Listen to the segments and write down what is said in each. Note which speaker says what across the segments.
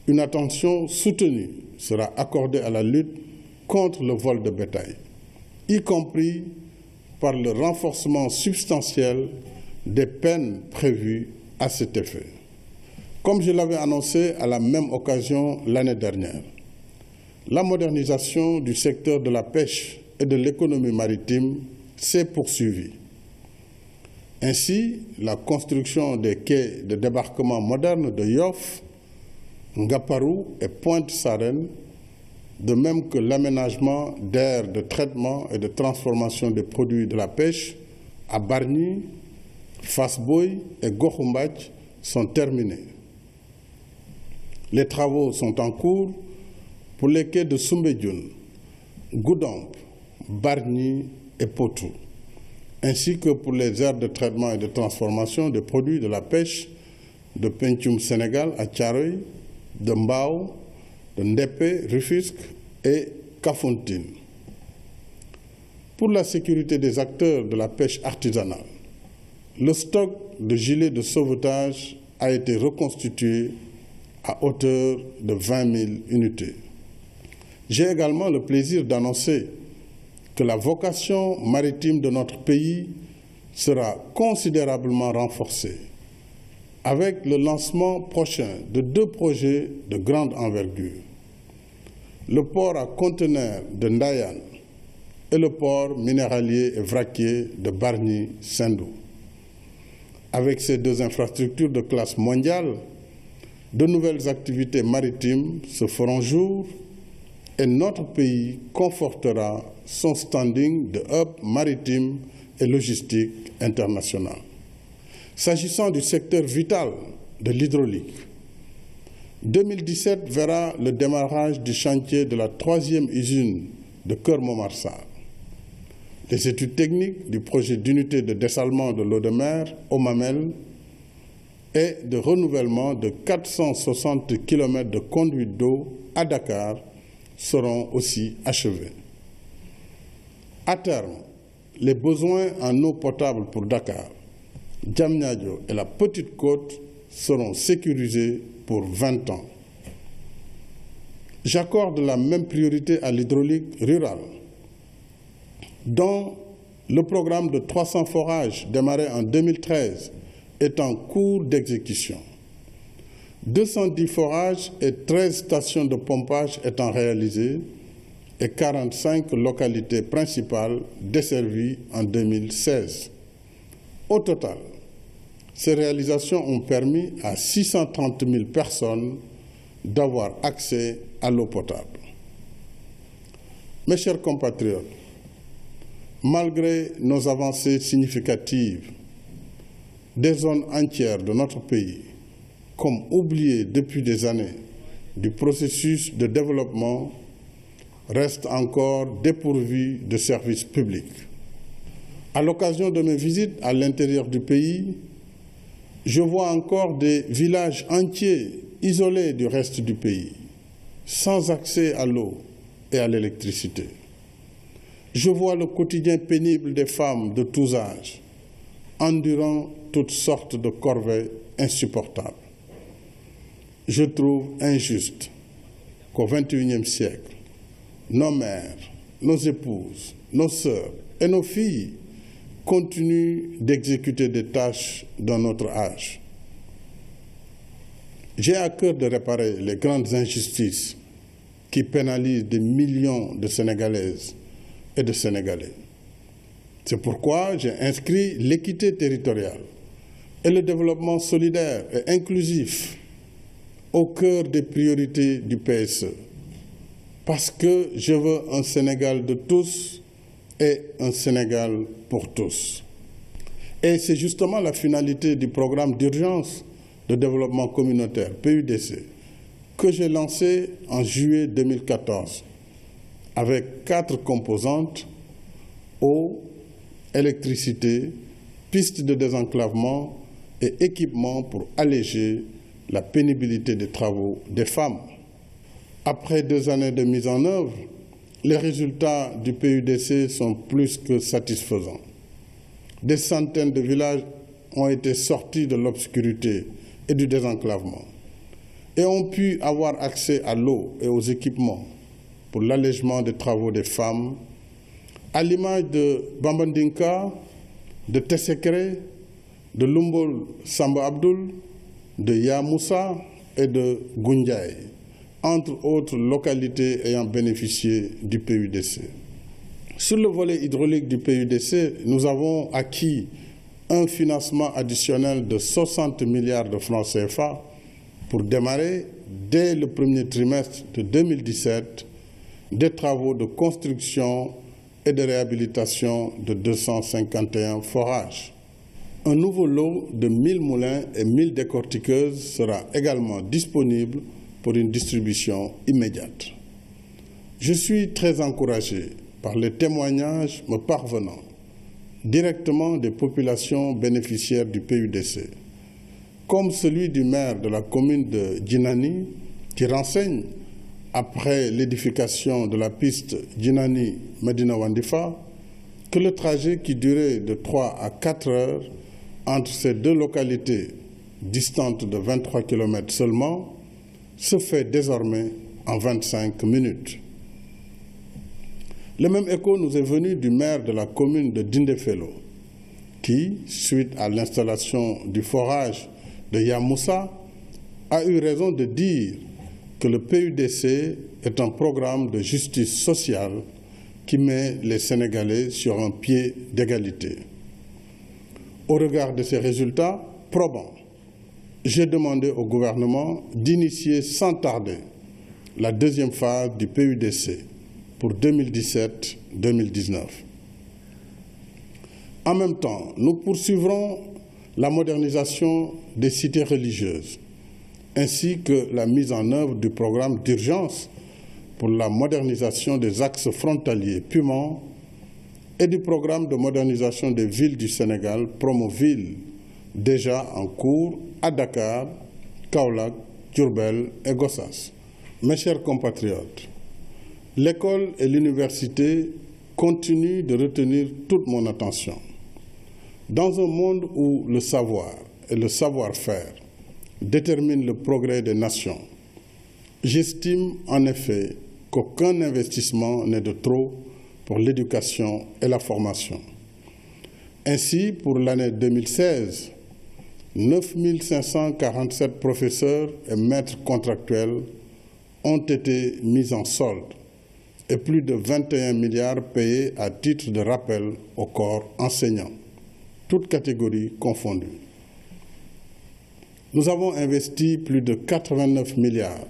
Speaker 1: Une attention soutenue sera accordée à la lutte contre le vol de bétail, y compris par le renforcement substantiel des peines prévues à cet effet. Comme je l'avais annoncé à la même occasion l'année dernière, la modernisation du secteur de la pêche et de l'économie maritime s'est poursuivie. Ainsi, la construction des quais de débarquement modernes de Yoff, Ngaparou et Pointe-Sarène, de même que l'aménagement d'aires de traitement et de transformation des produits de la pêche à Bargny, Fass Boye et Goxumbath sont terminés. Les travaux sont en cours pour les quais de Soumbédioune, Goudomp, Bargny et Potou, ainsi que pour les aires de traitement et de transformation des produits de la pêche de Pencum Sénégal à Thiaroye, de Mbao, de Ndépé, Rufisque et Kafountine. Pour la sécurité des acteurs de la pêche artisanale, le stock de gilets de sauvetage a été reconstitué à hauteur de 20 000 unités. J'ai également le plaisir d'annoncer que la vocation maritime de notre pays sera considérablement renforcée avec le lancement prochain de 2 projets de grande envergure. Le port à conteneurs de Ndayane et le port minéralier et vraquier de Bargny-Sendou. Avec ces 2 infrastructures de classe mondiale, de nouvelles activités maritimes se feront jour et notre pays confortera son standing de hub maritime et logistique international. S'agissant du secteur vital de l'hydraulique, 2017 verra le démarrage du chantier de la 3e usine de Keur Momar Sarr. Les études techniques du projet d'unité de dessalement de l'eau de mer au Mamel et de renouvellement de 460 km de conduite d'eau à Dakar seront aussi achevés. À terme, les besoins en eau potable pour Dakar, Diamniadio et la Petite Côte seront sécurisés pour 20 ans. J'accorde la même priorité à l'hydraulique rurale, dont le programme de 300 forages démarré en 2013 est en cours d'exécution. 210 forages et 13 stations de pompage étant réalisées et 45 localités principales desservies en 2016. Au total, ces réalisations ont permis à 630 000 personnes d'avoir accès à l'eau potable. Mes chers compatriotes, malgré nos avancées significatives, des zones entières de notre pays, comme oubliées depuis des années du processus de développement, restent encore dépourvues de services publics. À l'occasion de mes visites à l'intérieur du pays, je vois encore des villages entiers isolés du reste du pays, sans accès à l'eau et à l'électricité. Je vois le quotidien pénible des femmes de tous âges, endurant toutes sortes de corvées insupportables. Je trouve injuste qu'au XXIe siècle, nos mères, nos épouses, nos sœurs et nos filles continuent d'exécuter des tâches d'un autre âge. J'ai à cœur de réparer les grandes injustices qui pénalisent des millions de Sénégalaises et de Sénégalais. C'est pourquoi j'ai inscrit l'équité territoriale et le développement solidaire et inclusif au cœur des priorités du PSE, parce que je veux un Sénégal de tous et un Sénégal pour tous. Et c'est justement la finalité du programme d'urgence de développement communautaire, PUDC, que j'ai lancé en juillet 2014, avec 4 composantes: eau, électricité, pistes de désenclavement et équipements pour alléger la pénibilité des travaux des femmes. Après 2 années de mise en œuvre, les résultats du PUDC sont plus que satisfaisants. Des centaines de villages ont été sortis de l'obscurité et du désenclavement. et ont pu avoir accès à l'eau et aux équipements pour l'allègement des travaux des femmes, à l'image de Bambandinka, de Tessekere, de Lumbol Samba Abdul, de Yamoussa et de Goundiaï, entre autres localités ayant bénéficié du PUDC. Sur le volet hydraulique du PUDC, nous avons acquis un financement additionnel de 60 milliards de francs CFA pour démarrer, dès le premier trimestre de 2017, des travaux de construction et de réhabilitation de 251 forages. Un nouveau lot de 1000 moulins et 1000 décortiqueuses sera également disponible pour une distribution immédiate. Je suis très encouragé par les témoignages me parvenant directement des populations bénéficiaires du PUDC, comme celui du maire de la commune de Djinani, qui renseigne, après l'édification de la piste Djinani-Medina Wandifa, que le trajet qui durait de 3 à 4 heures entre ces deux localités distantes de 23 km seulement se fait désormais en 25 minutes. Le même écho nous est venu du maire de la commune de Dindéfelo, qui, suite à l'installation du forage de Yamoussa, a eu raison de dire que le PUDC est un programme de justice sociale qui met les Sénégalais sur un pied d'égalité. Au regard de ces résultats probants, j'ai demandé au gouvernement d'initier sans tarder la deuxième phase du PUDC pour 2017-2019. En même temps, nous poursuivrons la modernisation des cités religieuses, ainsi que la mise en œuvre du programme d'urgence pour la modernisation des axes frontaliers Puman et du programme de modernisation des villes du Sénégal, Promoville, déjà en cours à Dakar, Kaolack, Diourbel et Gossas. Mes chers compatriotes, l'école et l'université continuent de retenir toute mon attention. Dans un monde où le savoir et le savoir-faire déterminent le progrès des nations, j'estime en effet qu'aucun investissement n'est de trop pour l'éducation et la formation. Ainsi, pour l'année 2016, 9 547 professeurs et maîtres contractuels ont été mis en solde et plus de 21 milliards payés à titre de rappel au corps enseignant, toutes catégories confondues. Nous avons investi plus de 89 milliards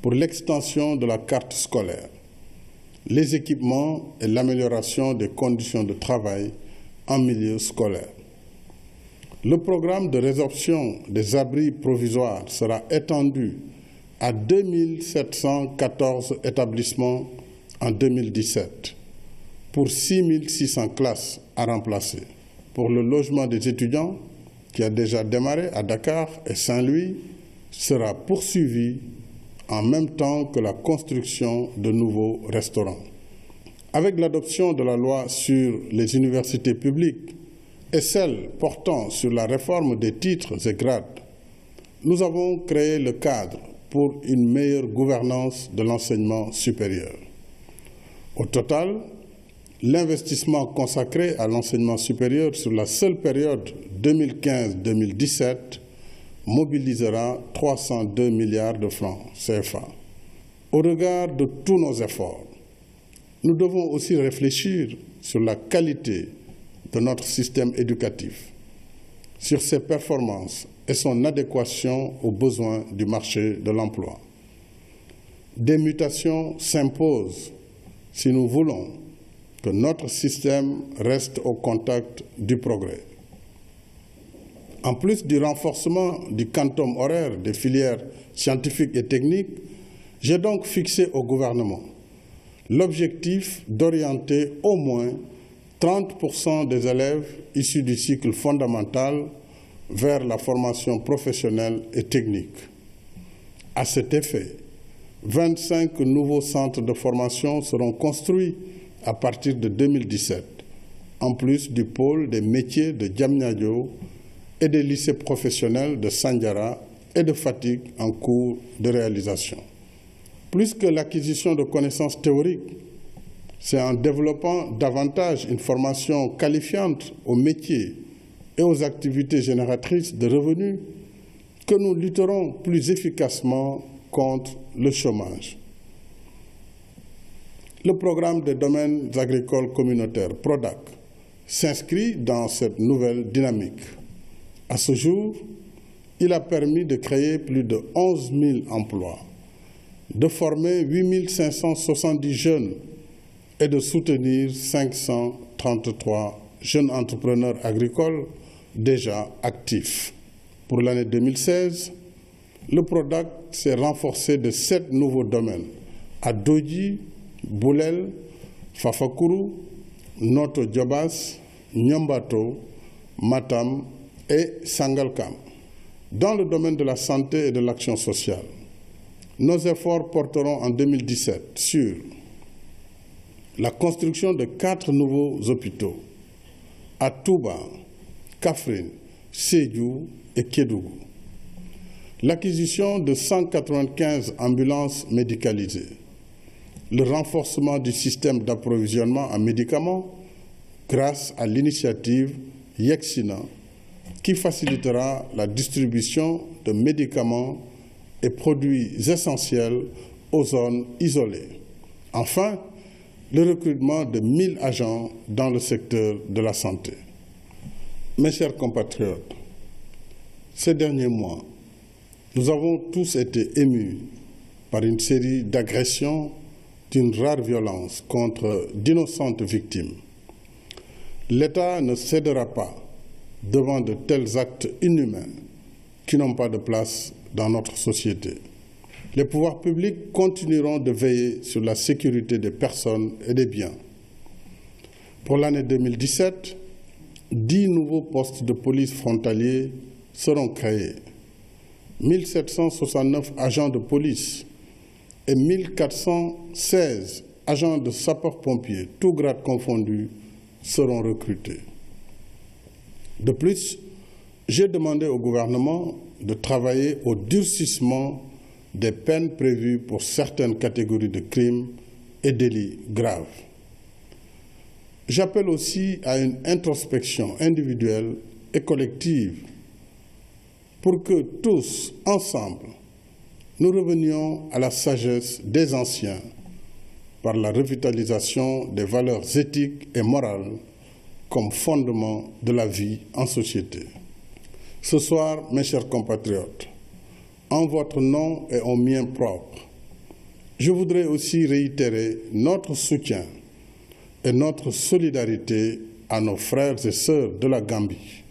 Speaker 1: pour l'extension de la carte scolaire, les équipements et l'amélioration des conditions de travail en milieu scolaire. Le programme de résorption des abris provisoires sera étendu à 2714 établissements en 2017 pour 6600 classes à remplacer. Pour le logement des étudiants, qui a déjà démarré à Dakar et Saint-Louis, sera poursuivi en même temps que la construction de nouveaux restaurants. Avec l'adoption de la loi sur les universités publiques et celle portant sur la réforme des titres et grades, nous avons créé le cadre pour une meilleure gouvernance de l'enseignement supérieur. Au total, l'investissement consacré à l'enseignement supérieur sur la seule période 2015-2017 mobilisera 302 milliards de francs CFA. Au regard de tous nos efforts, nous devons aussi réfléchir sur la qualité de notre système éducatif, sur ses performances et son adéquation aux besoins du marché de l'emploi. Des mutations s'imposent si nous voulons que notre système reste au contact du progrès. En plus du renforcement du quantum horaire des filières scientifiques et techniques, j'ai donc fixé au gouvernement l'objectif d'orienter au moins 30% des élèves issus du cycle fondamental vers la formation professionnelle et technique. À cet effet, 25 nouveaux centres de formation seront construits à partir de 2017, en plus du pôle des métiers de Diamniadio et des lycées professionnels de Sandiara et de fatigue en cours de réalisation. Plus que l'acquisition de connaissances théoriques, c'est en développant davantage une formation qualifiante aux métiers et aux activités génératrices de revenus que nous lutterons plus efficacement contre le chômage. Le programme des domaines agricoles communautaires, PRODAC, s'inscrit dans cette nouvelle dynamique. À ce jour, il a permis de créer plus de 11 000 emplois, de former 8 570 jeunes et de soutenir 533 jeunes entrepreneurs agricoles déjà actifs. Pour l'année 2016, le PRODAC s'est renforcé de 7 nouveaux domaines à Dodji, Boulel, Fafakuru, Noto Djobas, Nyambato, Matam et Sangalkam. Dans le domaine de la santé et de l'action sociale, nos efforts porteront en 2017 sur la construction de 4 nouveaux hôpitaux à Touba, Kaffrine, Sédhiou et Kédougou, l'acquisition de 195 ambulances médicalisées, le renforcement du système d'approvisionnement en médicaments grâce à l'initiative Yexina qui facilitera la distribution de médicaments et produits essentiels aux zones isolées. Enfin, le recrutement de 1000 agents dans le secteur de la santé. Mes chers compatriotes, ces derniers mois, nous avons tous été émus par une série d'agressions d'une rare violence contre d'innocentes victimes. L'État ne cédera pas devant de tels actes inhumains qui n'ont pas de place dans notre société. Les pouvoirs publics continueront de veiller sur la sécurité des personnes et des biens. Pour l'année 2017, 10 nouveaux postes de police frontaliers seront créés. 1769 agents de police et 1416 agents de sapeurs-pompiers, tous grades confondus, seront recrutés. De plus, j'ai demandé au gouvernement de travailler au durcissement des peines prévues pour certaines catégories de crimes et délits graves. J'appelle aussi à une introspection individuelle et collective pour que tous, ensemble, nous revenions à la sagesse des anciens par la revitalisation des valeurs éthiques et morales comme fondement de la vie en société. Ce soir, mes chers compatriotes, en votre nom et en mien propre, je voudrais aussi réitérer notre soutien et notre solidarité à nos frères et sœurs de la Gambie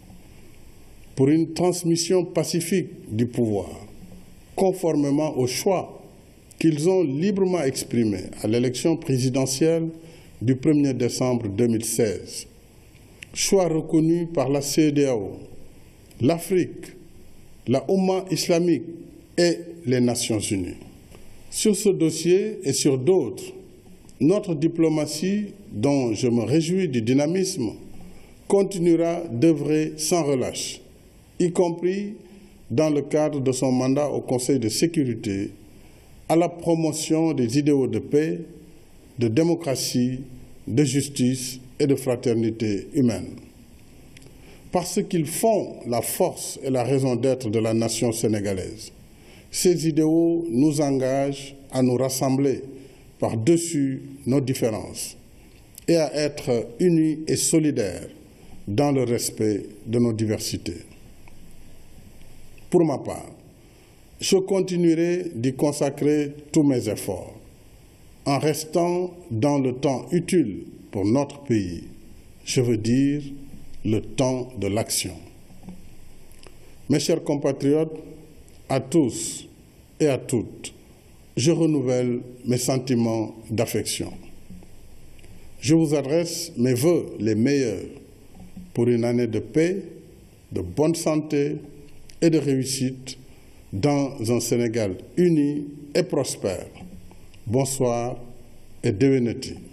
Speaker 1: pour une transmission pacifique du pouvoir, conformément au choix qu'ils ont librement exprimé à l'élection présidentielle du 1er décembre 2016, choix reconnu par la CEDEAO, l'Afrique, la Oumma islamique et les Nations unies. Sur ce dossier et sur d'autres, notre diplomatie, dont je me réjouis du dynamisme, continuera d'œuvrer sans relâche, y compris dans le cadre de son mandat au Conseil de sécurité, à la promotion des idéaux de paix, de démocratie, de justice et de fraternité humaine. Parce qu'ils font la force et la raison d'être de la nation sénégalaise, ces idéaux nous engagent à nous rassembler par-dessus nos différences et à être unis et solidaires dans le respect de nos diversités. Pour ma part, je continuerai d'y consacrer tous mes efforts en restant dans le temps utile pour notre pays, je veux dire le temps de l'action. Mes chers compatriotes, à tous et à toutes, je renouvelle mes sentiments d'affection. Je vous adresse mes vœux les meilleurs pour une année de paix, de bonne santé et de réussite dans un Sénégal uni et prospère. Bonsoir et devenez-y.